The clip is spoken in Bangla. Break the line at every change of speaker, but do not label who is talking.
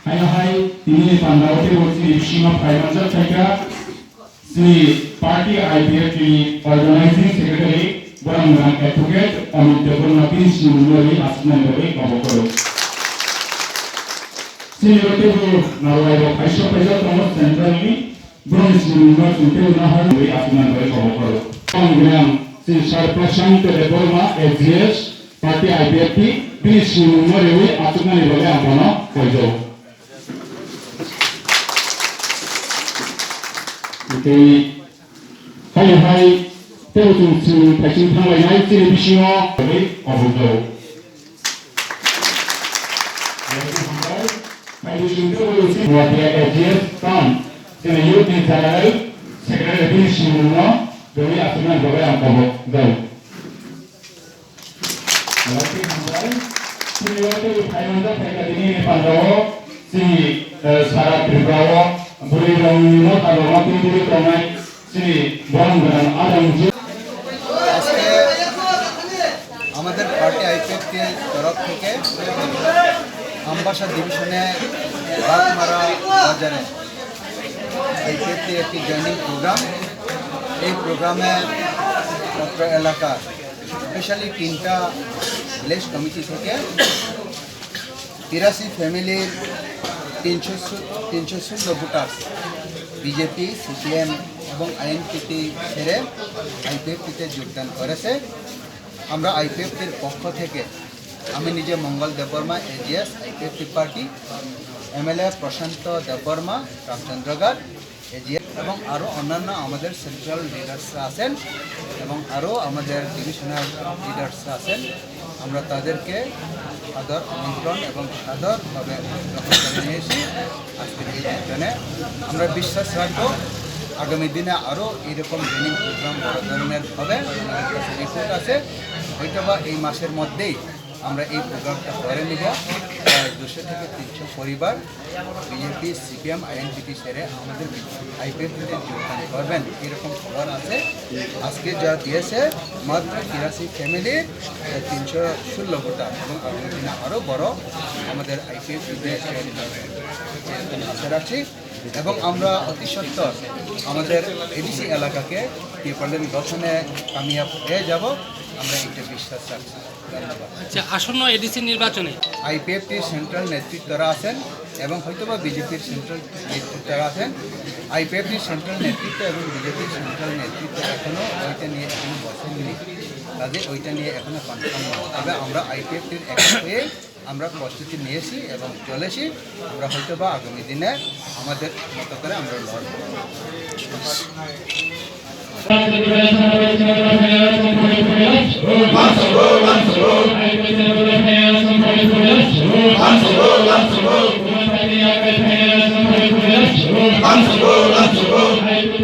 Hai ini pandawati wasi Shima Financial Sector si Party IPF Organizing Secretary Barang Advocate Amit Debornapi Sinulori Asman Dori Kabokoro. Senior Narwai Aisha Paisa Thomas Centrally Barang Sinulori Sunte Unahar Dori Asman Dori Kabokoro. Panggilan si Sarpasang Deborma AGS Party IPF Bini Sinulori Asman Dori Amana Kojo. Jadi, hai terusin si pasien tanggai naik sini bisnya, jadi abudau. Hai bisnya terusin buat dia AGS kan, sini yuk di jalan, sekarang lebih semua, jadi asalnya juga yang abudau. Lagi sampai, sini waktu financial mereka ini pandawa, si syarat berbawa. Beri rongino kalau mati beri rongai sini bang dan adam je.
আজকে আমাদের পার্টি আইপিএফ के तरफ থেকে আমবাসা ডিভিশনে বাগমারা বাজারে আইপিএফ के একটি জয়েনিং প্রোগ্রাম এই প্রোগ্রামে পত্র এলাকা স্পেশালি তিনটা ভিলেজ কমিটি থেকে 83 ফ্যামিলির 316 ভোটার বিজেপি সিপিএম এবং আইএনপিটি ছেড়ে আইপিএফটিতে যোগদান করেছে। আমরা আইপিএফটির পক্ষ থেকে আমি নিজে Mangal Debbarma AGS IPFT party MLA Prashanta Debbarma Ramchandragarh AGS এবং আরও অন্যান্য আমাদের সেন্ট্রাল লিডার্সরা আছেন এবং আরও আমাদের ডিভিশনাল লিডার্সরা আছেন। আমরা তাদেরকে সাদর আমন্ত্রণ এবং সাদরভাবে গ্রহণ করে নিয়েছি আজকের এই অনুষ্ঠানে। আমরা বিশ্বাস রাখবো আগামী দিনে আরও এইরকম ট্রেনিং প্রোগ্রাম বড় ধরনের হবে। আমাদের কাছে রিপোর্ট আছে, হয়তো বা এই মাসের মধ্যেই আমরা এই প্রোগ্রামটা করে নিব। প্রায় 200 থেকে 300 পরিবার বিজেপি সিপিএম আইএনপিটি সেরে আমাদের আইপিএফটিতে যোগদান করবেন এরকম খবর আছে। আজকে যা দিয়েছে মাত্র 83 ফ্যামিলির 316 ভোটার এবং আগামী দিনে আরও বড় আমাদের আইপিএফটিতে এরকম আশা রাখছি এবং আমরা অতি সত্বর আমাদের এডিসি এলাকাকে টিপালেন গঠনে কামিয়াব হয়ে যাব আমরা এটা বিশ্বাস রাখছি। ধন্যবাদ।
আচ্ছা, আসন্ন এডিসি নির্বাচনে
আইপিএফটির সেন্ট্রাল নেতৃত্বরা আছেন এবং হয়তোবা বিজেপির সেন্ট্রাল নেতৃত্বরা আছেন। আইপিএফটির সেন্ট্রাল নেতৃত্ব এবং বিজেপির সেন্ট্রাল নেতৃত্ব এখনও ওইটা নিয়ে এখনো বসেননি, তাদের ওইটা নিয়ে এখনো কনফার্ম নয়। তবে আমরা আইপিএফটির এক হয়ে আমরা প্রস্তুতি নিয়েছি এবং চলেছি। আমরা হয়তোবা আগামী দিনে আমাদের মতো করে আমরা লড়ব।
Answer,